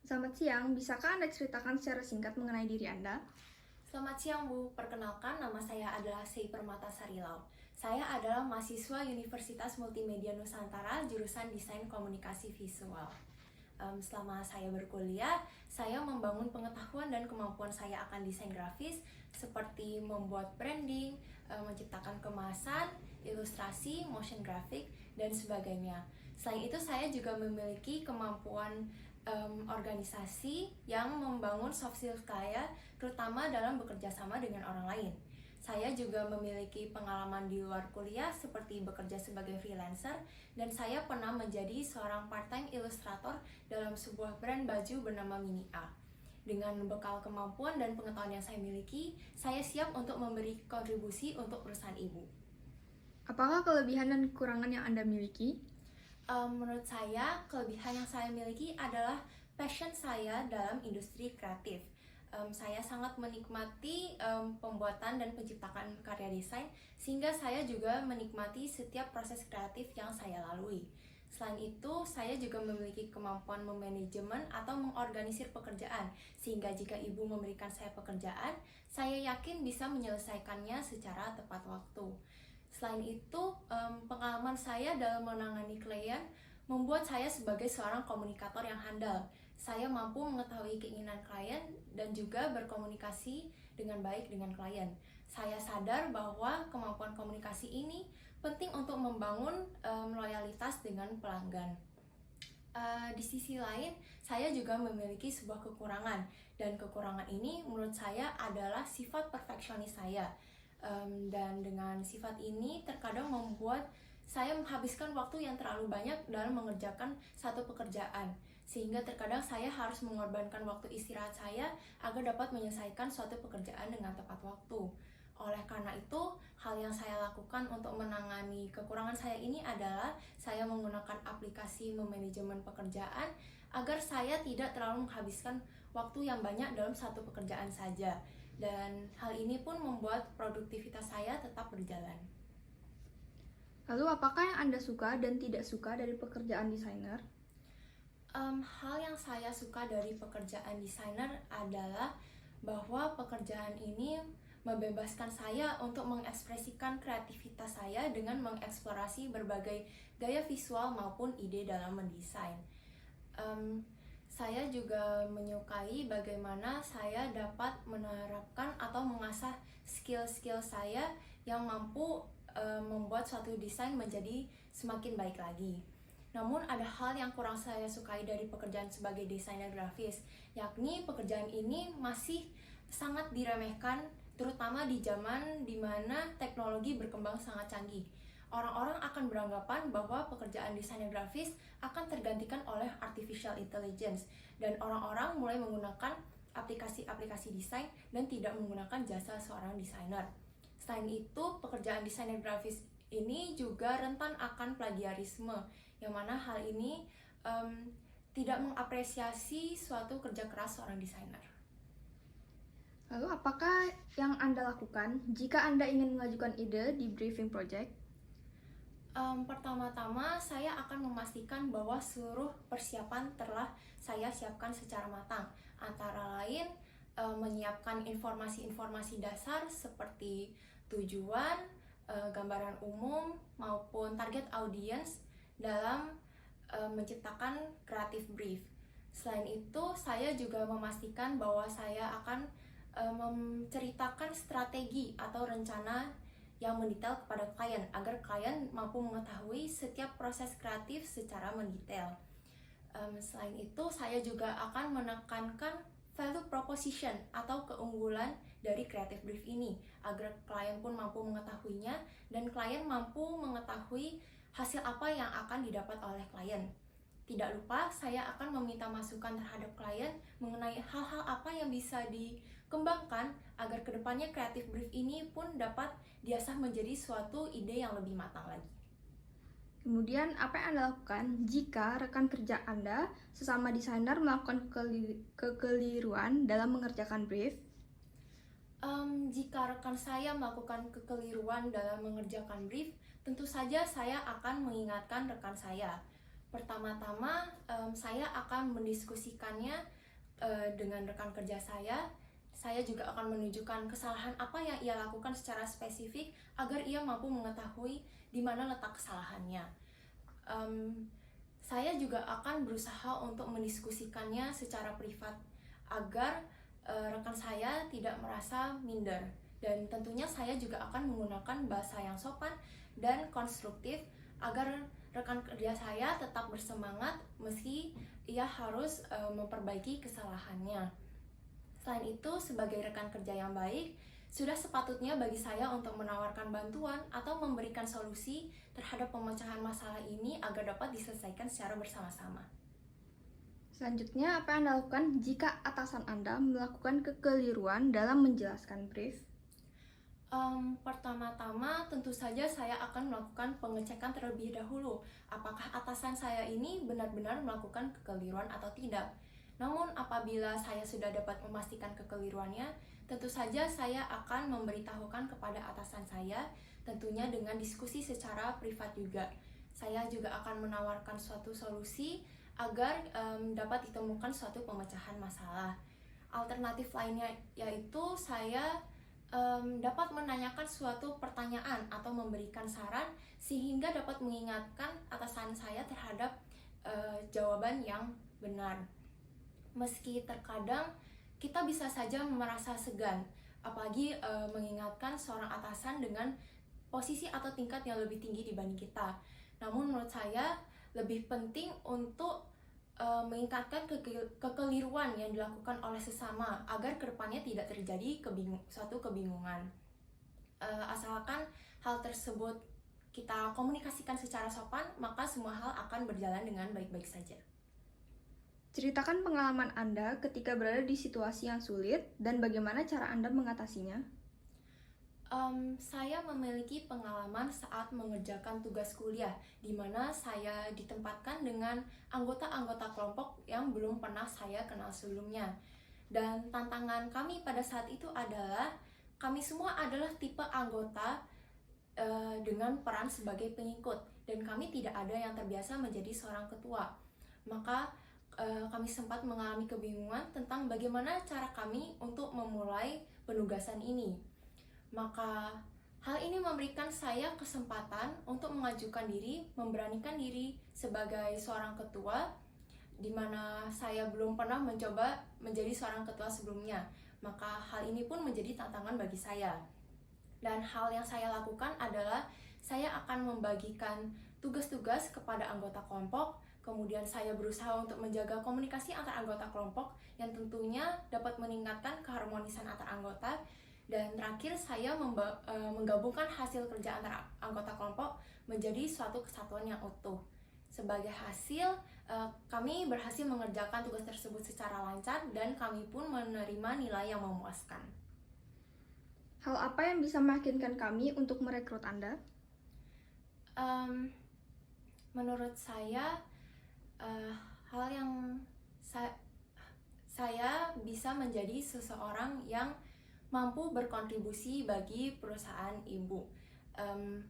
Selamat siang, bisakah Anda ceritakan secara singkat mengenai diri Anda? Selamat siang Bu, perkenalkan nama saya adalah Sei Permata Sarilau. Saya adalah mahasiswa Universitas Multimedia Nusantara jurusan Desain Komunikasi Visual. Selama saya berkuliah, saya membangun pengetahuan dan kemampuan saya akan desain grafis seperti membuat branding, menciptakan kemasan, ilustrasi, motion graphic, dan sebagainya. Selain itu, saya juga memiliki kemampuan organisasi yang membangun soft skills saya, terutama dalam bekerja sama dengan orang lain. Saya juga memiliki pengalaman di luar kuliah seperti bekerja sebagai freelancer, dan saya pernah menjadi seorang part-time ilustrator dalam sebuah brand baju bernama Mini A. Dengan bekal kemampuan dan pengetahuan yang saya miliki, saya siap untuk memberi kontribusi untuk perusahaan ibu. Apakah kelebihan dan kekurangan yang Anda miliki? Menurut saya, kelebihan yang saya miliki adalah passion saya dalam industri kreatif. Saya sangat menikmati pembuatan dan penciptaan karya desain, sehingga saya juga menikmati setiap proses kreatif yang saya lalui. Selain itu, saya juga memiliki kemampuan memanajemen atau mengorganisir pekerjaan, sehingga jika ibu memberikan saya pekerjaan, saya yakin bisa menyelesaikannya secara tepat waktu. Selain itu, pengalaman saya dalam menangani klien membuat saya sebagai seorang komunikator yang handal. Saya mampu mengetahui keinginan klien dan juga berkomunikasi dengan baik dengan klien. Saya sadar bahwa kemampuan komunikasi ini penting untuk membangun loyalitas dengan pelanggan. Di sisi lain, saya juga memiliki sebuah kekurangan, dan kekurangan ini menurut saya adalah sifat perfeksionis saya. Dan dengan sifat ini terkadang membuat saya menghabiskan waktu yang terlalu banyak dalam mengerjakan satu pekerjaan, sehingga terkadang saya harus mengorbankan waktu istirahat saya agar dapat menyelesaikan suatu pekerjaan dengan tepat waktu. Oleh karena itu, hal yang saya lakukan untuk menangani kekurangan saya ini adalah saya menggunakan aplikasi memanajemen pekerjaan agar saya tidak terlalu menghabiskan waktu yang banyak dalam satu pekerjaan saja. Dan hal ini pun membuat produktivitas saya tetap berjalan. Lalu, apakah yang Anda suka dan tidak suka dari pekerjaan desainer? Hal yang saya suka dari pekerjaan desainer adalah bahwa pekerjaan ini membebaskan saya untuk mengekspresikan kreativitas saya dengan mengeksplorasi berbagai gaya visual maupun ide dalam mendesain. Saya juga menyukai bagaimana saya dapat menerapkan atau mengasah skill-skill saya yang mampu membuat suatu desain menjadi semakin baik lagi. Namun ada hal yang kurang saya sukai dari pekerjaan sebagai desainer grafis, yakni pekerjaan ini masih sangat diremehkan, terutama di zaman di mana teknologi berkembang sangat canggih. Orang-orang akan beranggapan bahwa pekerjaan desainer grafis akan tergantikan oleh artificial intelligence, dan orang-orang mulai menggunakan aplikasi-aplikasi desain dan tidak menggunakan jasa seorang desainer. Selain itu, pekerjaan desainer grafis ini juga rentan akan plagiarisme, yang mana hal ini tidak mengapresiasi suatu kerja keras seorang desainer. Lalu, apakah yang Anda lakukan jika Anda ingin mengajukan ide di briefing project? Pertama-tama, saya akan memastikan bahwa seluruh persiapan telah saya siapkan secara matang, antara lain menyiapkan informasi-informasi dasar seperti tujuan, gambaran umum, maupun target audiens dalam menciptakan creative brief. Selain itu, saya juga memastikan bahwa saya akan menceritakan strategi atau rencana yang mendetail kepada klien agar klien mampu mengetahui setiap proses kreatif secara mendetail. Selain itu, saya juga akan menekankan value proposition atau keunggulan dari creative brief ini agar klien pun mampu mengetahuinya dan klien mampu mengetahui hasil apa yang akan didapat oleh klien. Tidak lupa, saya akan meminta masukan terhadap klien mengenai hal-hal apa yang bisa dikembangkan agar kedepannya creative brief ini pun dapat diasah menjadi suatu ide yang lebih matang lagi. Kemudian, apa yang Anda lakukan jika rekan kerja Anda, sesama desainer, melakukan kekeliruan dalam mengerjakan brief? Jika rekan saya melakukan kekeliruan dalam mengerjakan brief, tentu saja saya akan mengingatkan rekan saya. Pertama-tama, saya akan mendiskusikannya dengan rekan kerja saya. Saya juga akan menunjukkan kesalahan apa yang ia lakukan secara spesifik agar ia mampu mengetahui di mana letak kesalahannya. Saya juga akan berusaha untuk mendiskusikannya secara privat agar rekan saya tidak merasa minder. Dan tentunya saya juga akan menggunakan bahasa yang sopan dan konstruktif agar rekan kerja saya tetap bersemangat meski ia harus memperbaiki kesalahannya. Selain itu, sebagai rekan kerja yang baik, sudah sepatutnya bagi saya untuk menawarkan bantuan atau memberikan solusi terhadap pemecahan masalah ini agar dapat diselesaikan secara bersama-sama. Selanjutnya, apa yang Anda lakukan jika atasan Anda melakukan kekeliruan dalam menjelaskan brief? Pertama-tama tentu saja saya akan melakukan pengecekan terlebih dahulu apakah atasan saya ini benar-benar melakukan kekeliruan atau tidak. Namun apabila saya sudah dapat memastikan kekeliruannya, tentu saja saya akan memberitahukan kepada atasan saya, tentunya dengan diskusi secara privat juga. Saya juga akan menawarkan suatu solusi agar dapat ditemukan suatu pemecahan masalah. Alternatif lainnya yaitu saya dapat menanyakan suatu pertanyaan atau memberikan saran sehingga dapat mengingatkan atasan saya terhadap jawaban yang benar. Meski terkadang kita bisa saja merasa segan, apalagi mengingatkan seorang atasan dengan posisi atau tingkat yang lebih tinggi dibanding kita. Namun menurut saya lebih penting untuk mengingatkan kekeliruan yang dilakukan oleh sesama agar kedepannya tidak terjadi suatu kebingungan. Asalkan hal tersebut kita komunikasikan secara sopan, maka semua hal akan berjalan dengan baik-baik saja. Ceritakan pengalaman Anda ketika berada di situasi yang sulit dan bagaimana cara Anda mengatasinya. Saya memiliki pengalaman saat mengerjakan tugas kuliah, di mana saya ditempatkan dengan anggota-anggota kelompok yang belum pernah saya kenal sebelumnya. Dan tantangan kami pada saat itu adalah, kami semua adalah tipe anggota dengan peran sebagai pengikut, dan kami tidak ada yang terbiasa menjadi seorang ketua. Maka kami sempat mengalami kebingungan tentang bagaimana cara kami untuk memulai penugasan ini. Maka hal ini memberikan saya kesempatan untuk mengajukan diri, memberanikan diri sebagai seorang ketua, di mana saya belum pernah mencoba menjadi seorang ketua sebelumnya. Maka hal ini pun menjadi tantangan bagi saya. Dan hal yang saya lakukan adalah saya akan membagikan tugas-tugas kepada anggota kelompok, kemudian saya berusaha untuk menjaga komunikasi antar anggota kelompok yang tentunya dapat meningkatkan keharmonisan antar anggota. Dan terakhir saya menggabungkan hasil kerja antara anggota kelompok menjadi suatu kesatuan yang utuh. Sebagai hasil, kami berhasil mengerjakan tugas tersebut secara lancar dan kami pun menerima nilai yang memuaskan. Hal apa yang bisa meyakinkan kami untuk merekrut Anda? Menurut saya, hal yang saya bisa menjadi seseorang yang mampu berkontribusi bagi perusahaan ibu.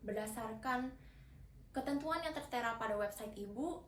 Berdasarkan ketentuan yang tertera pada website ibu,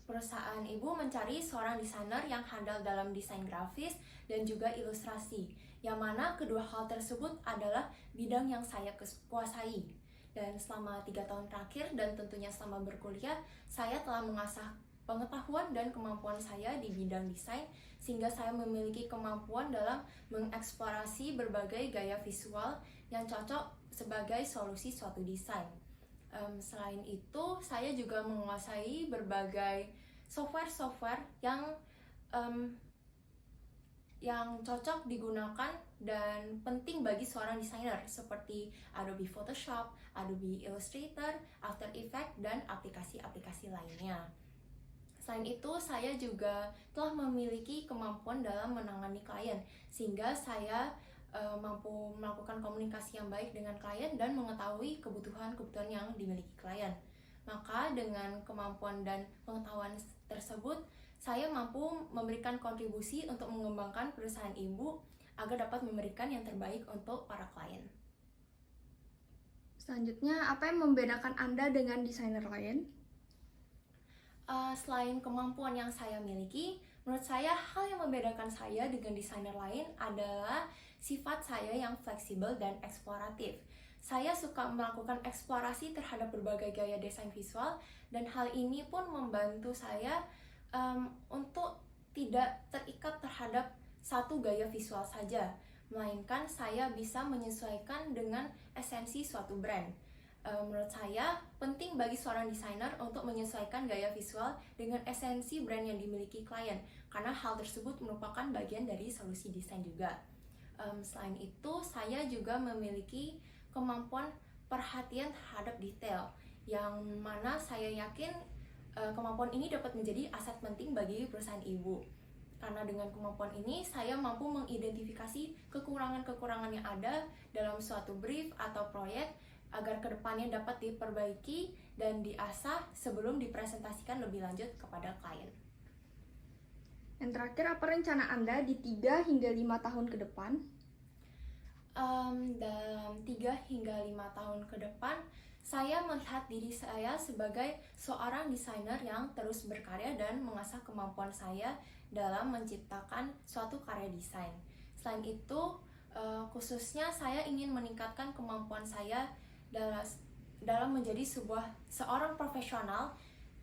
perusahaan ibu mencari seorang desainer yang handal dalam desain grafis dan juga ilustrasi, yang mana kedua hal tersebut adalah bidang yang saya kuasai. Dan selama 3 tahun terakhir dan tentunya selama berkuliah, saya telah mengasah pengetahuan dan kemampuan saya di bidang desain, sehingga saya memiliki kemampuan dalam mengeksplorasi berbagai gaya visual yang cocok sebagai solusi suatu desain. Selain itu, saya juga menguasai berbagai software yang cocok digunakan dan penting bagi seorang desainer, seperti Adobe Photoshop, Adobe Illustrator, After Effects, dan aplikasi-aplikasi lainnya. Selain itu, saya juga telah memiliki kemampuan dalam menangani klien, sehingga saya mampu melakukan komunikasi yang baik dengan klien dan mengetahui kebutuhan-kebutuhan yang dimiliki klien. Maka dengan kemampuan dan pengetahuan tersebut, saya mampu memberikan kontribusi untuk mengembangkan perusahaan ibu agar dapat memberikan yang terbaik untuk para klien. Selanjutnya, apa yang membedakan Anda dengan desainer lain? Selain kemampuan yang saya miliki, menurut saya hal yang membedakan saya dengan desainer lain adalah sifat saya yang fleksibel dan eksploratif. Saya suka melakukan eksplorasi terhadap berbagai gaya desain visual, dan hal ini pun membantu saya untuk tidak terikat terhadap satu gaya visual saja, melainkan saya bisa menyesuaikan dengan esensi suatu brand. Menurut saya, penting bagi seorang desainer untuk menyesuaikan gaya visual dengan esensi brand yang dimiliki klien, karena hal tersebut merupakan bagian dari solusi desain juga. Selain itu, saya juga memiliki kemampuan perhatian terhadap detail, yang mana saya yakin kemampuan ini dapat menjadi aset penting bagi perusahaan ibu. Karena dengan kemampuan ini, saya mampu mengidentifikasi kekurangan-kekurangan yang ada dalam suatu brief atau proyek, agar kedepannya dapat diperbaiki dan diasah sebelum dipresentasikan lebih lanjut kepada klien. Yang terakhir, apa rencana Anda di 3 hingga 5 tahun ke depan? Dalam 3 hingga 5 tahun ke depan, saya melihat diri saya sebagai seorang desainer yang terus berkarya dan mengasah kemampuan saya dalam menciptakan suatu karya desain. Selain itu, khususnya saya ingin meningkatkan kemampuan saya dalam menjadi seorang profesional,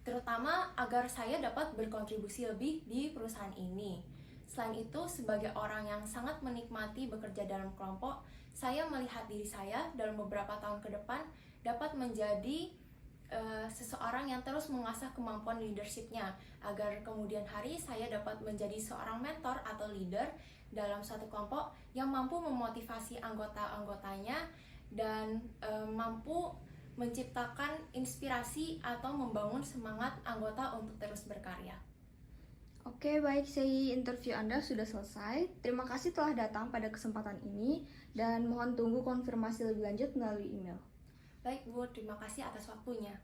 terutama agar saya dapat berkontribusi lebih di perusahaan ini. Selain itu, sebagai orang yang sangat menikmati bekerja dalam kelompok, saya melihat diri saya dalam beberapa tahun ke depan dapat menjadi seseorang yang terus mengasah kemampuan leadership-nya, agar kemudian hari saya dapat menjadi seorang mentor atau leader dalam suatu kelompok yang mampu memotivasi anggota-anggotanya dan mampu menciptakan inspirasi atau membangun semangat anggota untuk terus berkarya. Oke, baik, interview Anda sudah selesai. Terima kasih telah datang pada kesempatan ini dan mohon tunggu konfirmasi lebih lanjut melalui email. Baik Bu, terima kasih atas waktunya.